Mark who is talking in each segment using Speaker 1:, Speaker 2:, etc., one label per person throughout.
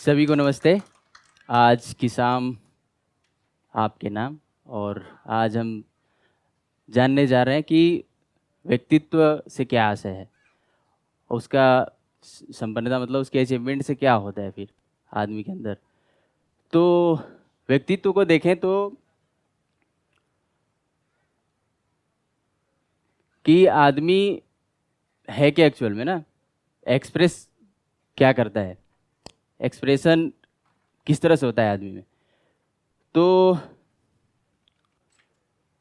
Speaker 1: सभी को नमस्ते। आज की शाम आपके नाम और आज हम जानने जा रहे हैं कि व्यक्तित्व से क्या आशय है, उसका संपन्नता मतलब उसके अचीवमेंट से क्या होता है फिर आदमी के अंदर। तो व्यक्तित्व को देखें तो कि आदमी है क्या एक्चुअल में ना, एक्सप्रेस क्या करता है, एक्सप्रेशन किस तरह से होता है आदमी में। तो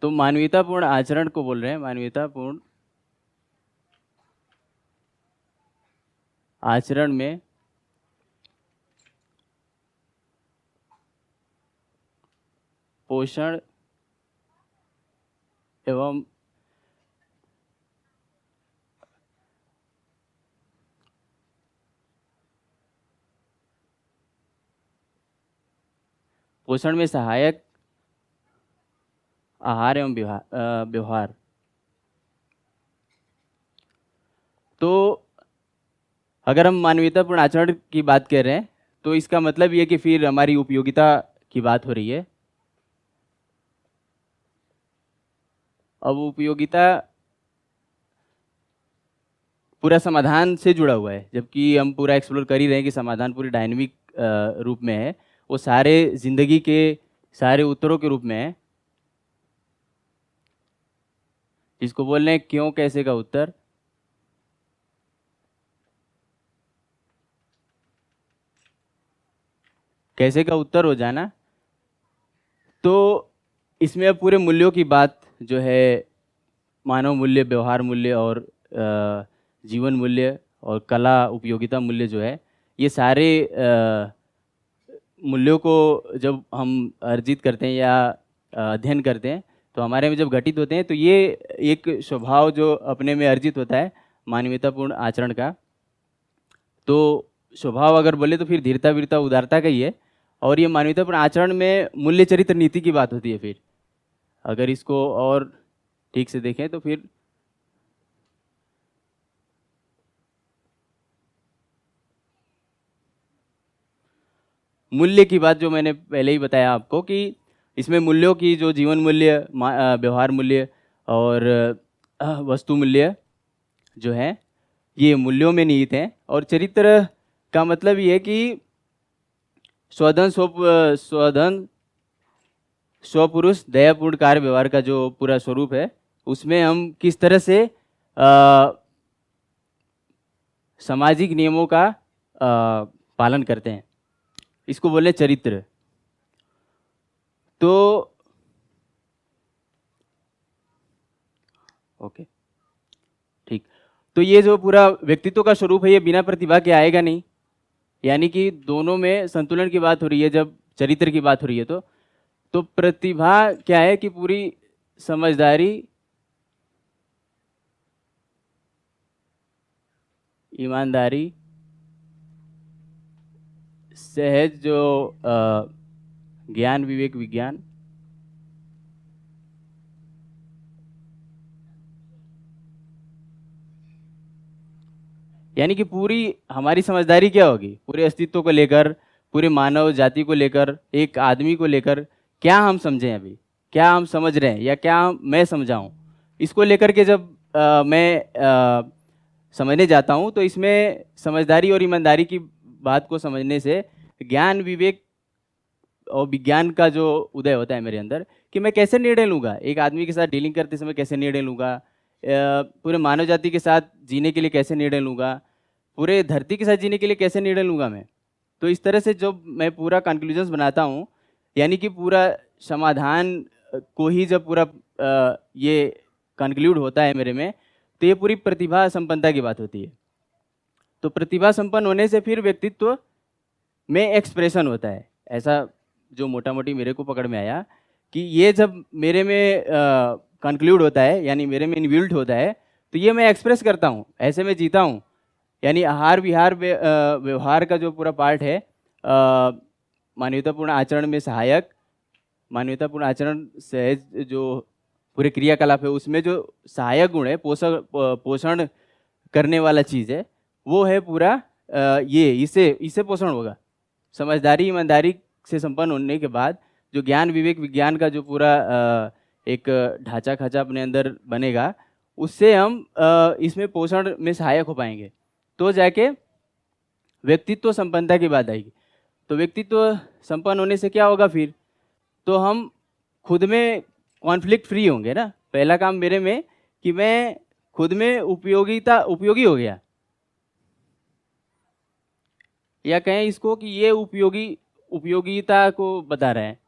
Speaker 1: मानवीयतापूर्ण आचरण को बोल रहे हैं, मानवीयतापूर्ण आचरण में पोषण एवं पोषण में सहायक आहार एवं व्यवहार। तो अगर हम मानवीयतापूर्ण आचरण की बात कर रहे हैं तो इसका मतलब ये कि फिर हमारी उपयोगिता की बात हो रही है। अब उपयोगिता पूरा समाधान से जुड़ा हुआ है, जबकि हम पूरा एक्सप्लोर कर ही रहे हैं कि समाधान पूरी डायनेमिक रूप में है, वो सारे जिंदगी के सारे उत्तरों के रूप में है, जिसको बोल रहे हैं क्यों कैसे का उत्तर। कैसे का उत्तर हो जाना। तो इसमें अब पूरे मूल्यों की बात जो है, मानव मूल्य, व्यवहार मूल्य और जीवन मूल्य और कला उपयोगिता मूल्य जो है, ये सारे मूल्यों को जब हम अर्जित करते हैं या अध्ययन करते हैं तो हमारे में जब घटित होते हैं तो ये एक स्वभाव जो अपने में अर्जित होता है मानवीयतापूर्ण आचरण का। तो स्वभाव अगर बोले तो फिर धीरता, वीरता, उदारता का ही है। और ये मानवीयतापूर्ण आचरण में मूल्य, चरित्र, नीति की बात होती है। फिर अगर इसको और ठीक से देखें तो फिर मूल्य की बात जो मैंने पहले ही बताया आपको कि इसमें मूल्यों की जो जीवन मूल्य, व्यवहार मूल्य और वस्तु मूल्य जो है, ये मूल्यों में निहित हैं। और चरित्र का मतलब ये है कि स्वधन स्वपुरुष दयापूर्ण कार्य व्यवहार का जो पूरा स्वरूप है, उसमें हम किस तरह से सामाजिक नियमों का पालन करते हैं, इसको बोले चरित्र। तो ओके, ठीक। तो ये जो पूरा व्यक्तित्व का स्वरूप है, ये बिना प्रतिभा के आएगा नहीं। यानी कि दोनों में संतुलन की बात हो रही है। जब चरित्र की बात हो रही है तो प्रतिभा क्या है कि पूरी समझदारी, ईमानदारी, सहज जो ज्ञान, विवेक, विज्ञान, यानी कि पूरी हमारी समझदारी क्या होगी पूरे अस्तित्व को लेकर, पूरे मानव जाति को लेकर, एक आदमी को लेकर क्या हम समझें, अभी क्या हम समझ रहे हैं या क्या मैं समझाऊं, इसको लेकर के जब मैं समझने जाता हूं तो इसमें समझदारी और ईमानदारी की बात को समझने से ज्ञान, विवेक और विज्ञान का जो उदय होता है मेरे अंदर कि मैं कैसे निर्णय लूँगा, एक आदमी के साथ डीलिंग करते समय कैसे निर्णय लूँगा, पूरे मानव जाति के साथ जीने के लिए कैसे निर्णय लूँगा, पूरे धरती के साथ जीने के लिए कैसे निर्णय लूँगा मैं। तो इस तरह से जब मैं पूरा कंक्लूजन्स बनाता हूँ, यानी कि पूरा समाधान को ही जब पूरा ये कंक्लूड होता है मेरे में, तो ये पूरी प्रतिभा संपन्नता की बात होती है। तो प्रतिभा संपन्न होने से फिर व्यक्तित्व में एक्सप्रेशन होता है। ऐसा जो मोटा मोटी मेरे को पकड़ में आया कि ये जब मेरे में कंक्लूड होता है, यानी मेरे में इनबिल्ट होता है, तो ये मैं एक्सप्रेस करता हूँ, ऐसे मैं जीता हूँ। यानी आहार विहार व्यवहार का जो पूरा पार्ट है, मानवीयतापूर्ण आचरण में सहायक, मानवीयतापूर्ण आचरण सहज जो पूरे क्रियाकलाप है उसमें जो सहायक गुण है, पोषण करने वाला चीज़ है, वो है पूरा ये, इससे पोषण होगा। समझदारी ईमानदारी से संपन्न होने के बाद जो ज्ञान विवेक विज्ञान का जो पूरा एक ढांचा खाचा अपने अंदर बनेगा, उससे हम इसमें पोषण में सहायक हो पाएंगे। तो जाके व्यक्तित्व संपन्नता की बात आएगी। तो व्यक्तित्व संपन्न होने से क्या होगा फिर? तो हम खुद में कॉन्फ्लिक्ट फ्री होंगे ना। पहला काम मेरे में कि मैं खुद में उपयोगी हो गया, या कहें इसको कि ये उपयोगिता को बता रहे हैं,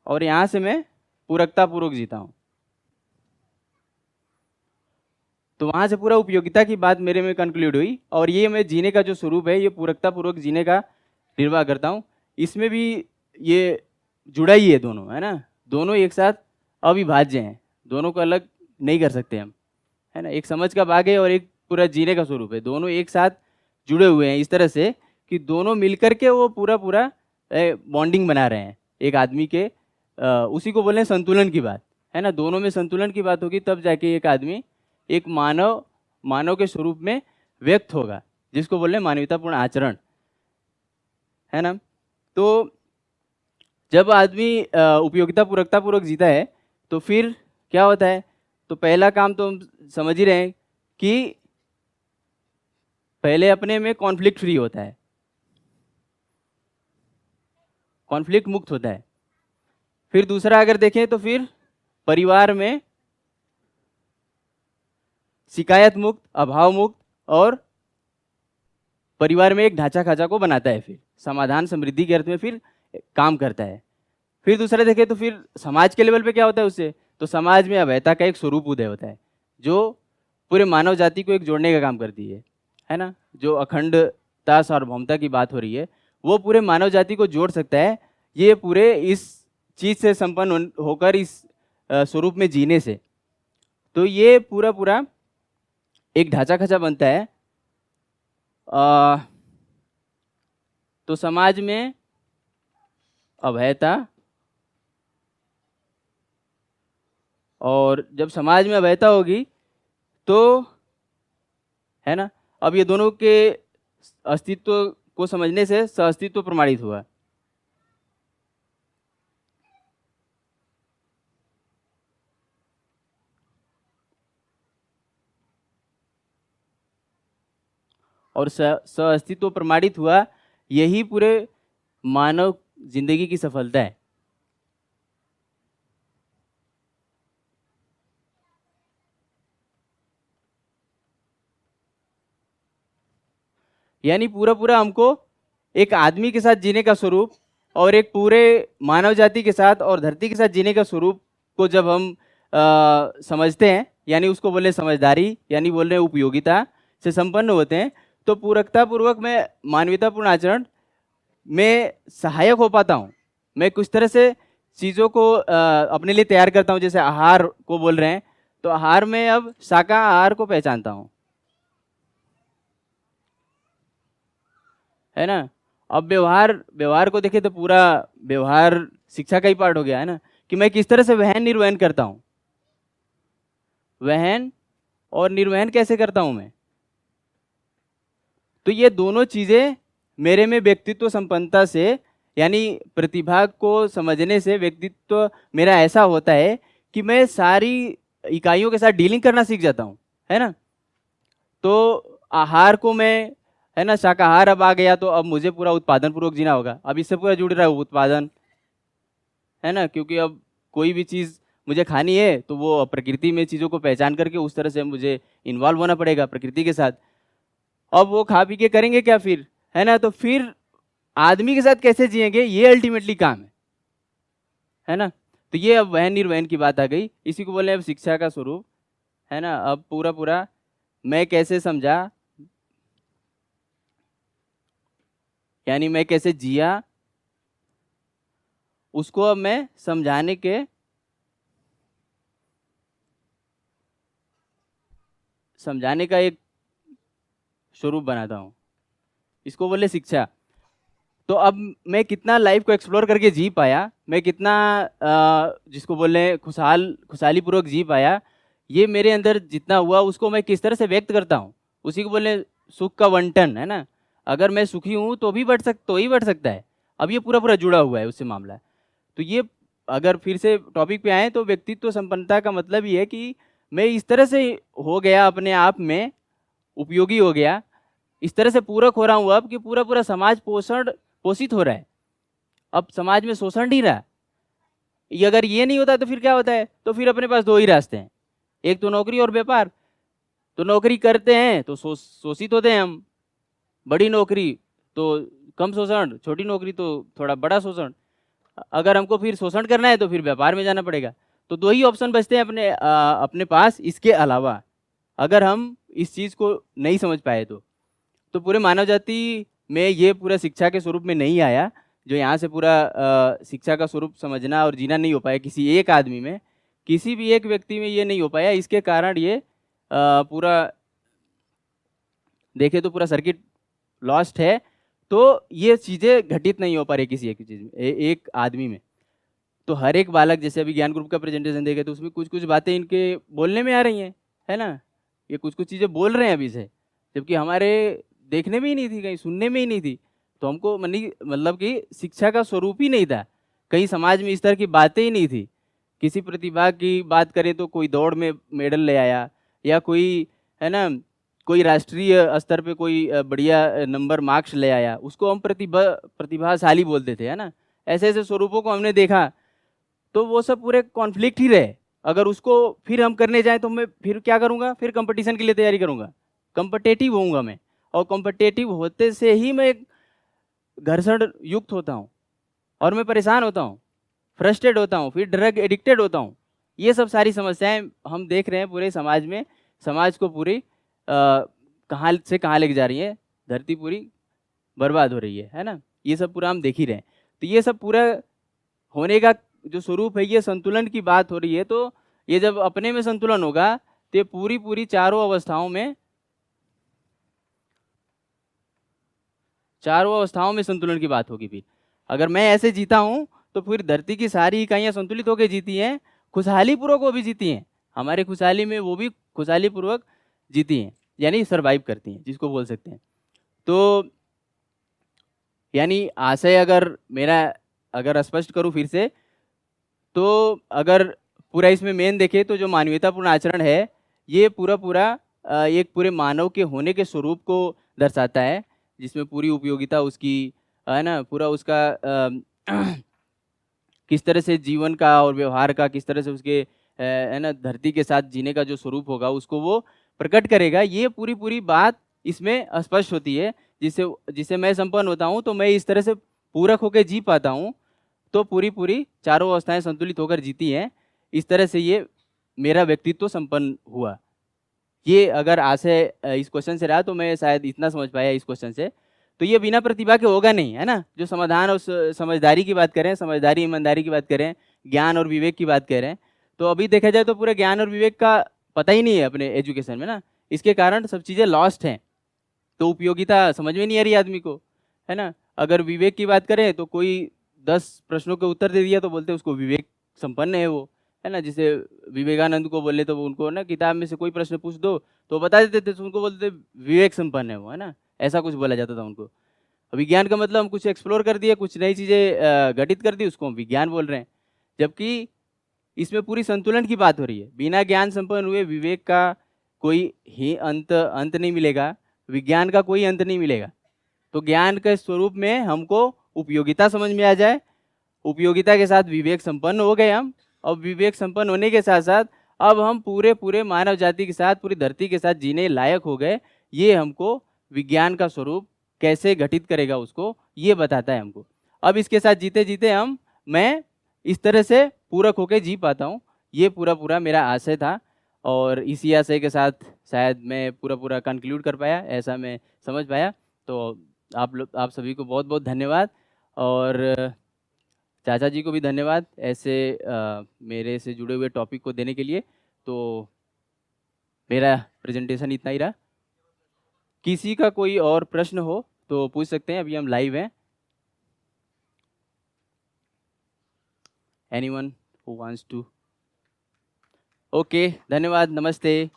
Speaker 1: और यहां से मैं पूरकता पूर्वक जीता हूं। तो वहां से पूरा उपयोगिता की बात मेरे में कंक्लूड हुई, और ये मैं जीने का जो स्वरूप है, ये पूरकता पूर्वक जीने का निर्वाह करता हूं। इसमें भी ये जुड़ा ही है दोनों, है ना। दोनों एक साथ अविभाज्य हैं, दोनों को अलग नहीं कर सकते हम, है ना। एक समझ का भाग है और एक पूरा जीने का स्वरूप है। दोनों एक साथ जुड़े हुए हैं इस तरह से कि दोनों मिलकर के वो पूरा बॉन्डिंग बना रहे हैं एक आदमी के। उसी को बोले संतुलन की बात, है ना। दोनों में संतुलन की बात होगी तब जाके एक आदमी एक मानव के स्वरूप में व्यक्त होगा, जिसको बोले मानवतापूर्ण आचरण, है ना। तो जब आदमी उपयोगिता पूरकता पूर्वक जीता है तो फिर क्या होता है? तो पहला काम तो हम समझ ही रहे हैं कि पहले अपने में कॉन्फ्लिक्ट फ्री होता है, कॉन्फ्लिक्ट मुक्त होता है। फिर दूसरा अगर देखें तो फिर परिवार में शिकायत मुक्त, अभाव मुक्त, और परिवार में एक ढांचा खाचा को बनाता है, फिर समाधान समृद्धि के अर्थ में फिर काम करता है। फिर दूसरा देखें तो फिर समाज के लेवल पे क्या होता है उससे? तो समाज में अभयता का एक स्वरूप उदय होता है, जो पूरे मानव जाति को एक जोड़ने का काम करती है ना। जो अखंडता सार्वभौमता की बात हो रही है, वो पूरे मानव जाति को जोड़ सकता है, ये पूरे इस चीज से संपन्न होकर इस स्वरूप में जीने से। तो ये पूरा एक ढांचा खाचा बनता है। तो समाज में अभयता, और जब समाज में अभयता होगी तो, है ना, अब ये दोनों के अस्तित्व को समझने से सहअस्तित्व प्रमाणित हुआ। और सहअस्तित्व प्रमाणित हुआ, यही पूरे मानव जिंदगी की सफलता है। यानी पूरा हमको एक आदमी के साथ जीने का स्वरूप और एक पूरे मानव जाति के साथ और धरती के साथ जीने का स्वरूप को जब हम समझते हैं, यानी उसको बोले समझदारी, यानी बोल रहे उपयोगिता से संपन्न होते हैं, तो पूरकता पूर्वक मैं मानवतापूर्ण आचरण में सहायक हो पाता हूँ। मैं कुछ तरह से चीज़ों को अपने लिए तैयार करता हूँ। जैसे आहार को बोल रहे हैं, तो आहार में अब शाकाहार को पहचानता हूँ, है ना। अब व्यवहार को देखें तो पूरा व्यवहार शिक्षा का ही पार्ट हो गया, है ना, कि मैं किस तरह से वहन निर्वहन करता हूँ। वहन और निर्वहन कैसे करता हूँ मैं? तो ये दोनों चीजें मेरे में व्यक्तित्व संपन्नता से, यानी प्रतिभा को समझने से व्यक्तित्व मेरा ऐसा होता है कि मैं सारी इकाइयों के साथ डीलिंग करना सीख जाता हूँ, है ना। तो आहार को मैं, है ना, शाकाहार अब आ गया तो अब मुझे पूरा उत्पादन पूर्वक जीना होगा। अब इससे पूरा जुड़ रहा है उत्पादन, है ना, क्योंकि अब कोई भी चीज़ मुझे खानी है तो वो प्रकृति में चीज़ों को पहचान करके उस तरह से मुझे इन्वॉल्व होना पड़ेगा प्रकृति के साथ। अब वो खा पी के करेंगे क्या फिर, है ना। तो फिर आदमी के साथ कैसे जिएंगे, ये अल्टीमेटली काम है ना। तो ये अब वहन निर्वहन की बात आ गई, इसी को बोले अब शिक्षा का स्वरूप, है ना। अब पूरा मैं कैसे समझा, यानी मैं कैसे जिया, उसको अब मैं समझाने का एक स्वरूप बनाता हूँ, इसको बोले शिक्षा। तो अब मैं कितना लाइफ को एक्सप्लोर करके जी पाया, मैं कितना जिसको बोले खुशहाली पूर्वक जी पाया, ये मेरे अंदर जितना हुआ उसको मैं किस तरह से व्यक्त करता हूँ, उसी को बोले सुख का बंटन, है ना। अगर मैं सुखी हूँ तो भी तो ही बढ़ सकता है। अब ये पूरा पूरा जुड़ा हुआ है उससे मामला। तो ये अगर फिर से टॉपिक पे आए तो व्यक्तित्व संपन्नता का मतलब ये है कि मैं इस तरह से हो गया अपने आप में, उपयोगी हो गया, इस तरह से पूरक हो रहा हूँ अब कि पूरा पूरा समाज पोषित हो रहा है। अब समाज में शोषण नहीं रहा। ये अगर ये नहीं होता तो फिर क्या होता है? तो फिर अपने पास दो ही रास्ते हैं, एक तो नौकरी और व्यापार। तो नौकरी करते हैं तो शोषित होते हैं हम, बड़ी नौकरी तो कम शोषण, छोटी नौकरी तो थोड़ा बड़ा शोषण। अगर हमको फिर शोषण करना है तो फिर व्यापार में जाना पड़ेगा। तो दो ही ऑप्शन बचते हैं अपने पास। इसके अलावा अगर हम इस चीज़ को नहीं समझ पाए तो पूरे मानव जाति में ये पूरा शिक्षा के स्वरूप में नहीं आया, जो यहाँ से पूरा शिक्षा का स्वरूप समझना और जीना नहीं हो पाया किसी एक आदमी में, किसी भी एक व्यक्ति में ये नहीं हो पाया। इसके कारण ये पूरा देखे तो पूरा सर्किट लॉस्ट है। तो ये चीज़ें घटित नहीं हो पा रही किसी एक चीज़ में, एक आदमी में। तो हर एक बालक, जैसे अभी ज्ञान ग्रुप का प्रेजेंटेशन देखे तो उसमें कुछ कुछ बातें इनके बोलने में आ रही हैं, है ना? ये कुछ कुछ चीज़ें बोल रहे हैं अभी से, जबकि हमारे देखने में ही नहीं थी, कहीं सुनने में ही नहीं थी। तो हमको मतलब कि शिक्षा का स्वरूप ही नहीं था, कहीं समाज में इस तरह की बातें ही नहीं थी। किसी प्रतिभा की बात करें तो कोई दौड़ में मेडल ले आया, या कोई, है ना, कोई राष्ट्रीय स्तर पे कोई बढ़िया नंबर मार्क्स ले आया, उसको हम प्रतिभाशाली बोलते थे, है ना? ऐसे ऐसे स्वरूपों को हमने देखा। तो वो सब पूरे कॉन्फ्लिक्ट ही रहे। अगर उसको फिर हम करने जाएं तो मैं फिर क्या करूंगा? फिर कंपटीशन के लिए तैयारी करूंगा, कॉम्पिटेटिव होऊंगा मैं। और कॉम्पिटेटिव होते से ही मैं घर्षण युक्त होता हूँ, और मैं परेशान होता हूँ, फ्रस्ट्रेट होता हूँ, फिर ड्रग एडिक्टेड होता हूँ। ये सब सारी समस्याएं हम देख रहे हैं पूरे समाज में। समाज को पूरी कहाँ से कहाँ लेके जा रही है, धरती पूरी बर्बाद हो रही है ना? ये सब पूरा हम देख ही रहे हैं। तो ये सब पूरा होने का जो स्वरूप है, ये संतुलन की बात हो रही है। तो ये जब अपने में संतुलन होगा तो ये पूरी पूरी चारों अवस्थाओं में संतुलन की बात होगी। फिर अगर मैं ऐसे जीता हूँ तो फिर धरती की सारी इकाइयाँ संतुलित होकर जीती हैं, खुशहाली पूर्वक वो भी जीती हैं, हमारे खुशहाली में वो भी खुशहाली पूर्वक जीती हैं, यानी सरवाइव करती हैं, जिसको बोल सकते हैं। तो यानी आशय अगर स्पष्ट करूँ फिर से, तो अगर पूरा इसमें मेन देखें तो जो मानवीयतापूर्ण आचरण है, ये पूरा पूरा एक पूरे मानव के होने के स्वरूप को दर्शाता है, जिसमें पूरी उपयोगिता उसकी, है ना, पूरा उसका किस तरह से जीवन का और व्यवहार का, किस तरह से उसके है ना, धरती के साथ जीने का जो स्वरूप होगा उसको वो प्रकट करेगा। ये पूरी पूरी बात इसमें स्पष्ट होती है, जिससे मैं संपन्न होता हूँ, तो मैं इस तरह से पूरक होकर जी पाता हूँ। तो पूरी पूरी चारों अवस्थाएं संतुलित होकर जीती हैं। इस तरह से ये मेरा व्यक्तित्व संपन्न हुआ। ये अगर आशय इस क्वेश्चन से रहा तो मैं शायद इतना समझ पाया इस क्वेश्चन से। तो ये बिना प्रतिभा के होगा नहीं, है ना? जो समाधान और समझदारी की बात करें, समझदारी ईमानदारी की बात करें, ज्ञान और विवेक की बात करें, तो अभी देखा जाए तो पूरे ज्ञान और विवेक का पता ही नहीं है अपने एजुकेशन में ना। इसके कारण सब चीज़ें लॉस्ट हैं। तो उपयोगिता समझ में नहीं आ रही आदमी को, है ना? अगर विवेक की बात करें तो कोई 10 प्रश्नों के उत्तर दे दिया तो बोलते उसको विवेक संपन्न है वो, है ना? जैसे विवेकानंद को बोले तो उनको ना किताब में से कोई प्रश्न पूछ दो तो बता देते थे, तो उनको बोलते विवेक संपन्न है वो, है ना? ऐसा कुछ बोला जाता था उनको। विज्ञान का मतलब हम कुछ एक्सप्लोर कर दिए, कुछ नई चीज़ें घटित कर दी, उसको हम विज्ञान बोल रहे हैं। जबकि इसमें पूरी संतुलन की बात हो रही है। बिना ज्ञान संपन्न हुए विवेक का कोई ही अंत नहीं मिलेगा, विज्ञान का कोई अंत नहीं मिलेगा। तो ज्ञान के स्वरूप में हमको उपयोगिता समझ में आ जाए, उपयोगिता के साथ विवेक संपन्न हो गए हम, और विवेक संपन्न होने के साथ साथ अब हम पूरे पूरे मानव जाति के साथ, पूरी धरती के साथ जीने लायक हो गए। ये हमको विज्ञान का स्वरूप कैसे घटित करेगा उसको ये बताता है हमको। अब इसके साथ जीते जीते मैं इस तरह से पूरक होकर जी पाता हूँ। ये पूरा पूरा मेरा आशय था, और इसी आशय के साथ शायद मैं पूरा पूरा कंक्लूड कर पाया, ऐसा मैं समझ पाया। तो आप सभी को बहुत बहुत धन्यवाद, और चाचा जी को भी धन्यवाद ऐसे मेरे से जुड़े हुए टॉपिक को देने के लिए। तो मेरा प्रेजेंटेशन इतना ही रहा। किसी का कोई और प्रश्न हो तो पूछ सकते हैं, अभी हम लाइव हैं। Anyone who wants to? Okay, धन्यवाद, नमस्ते।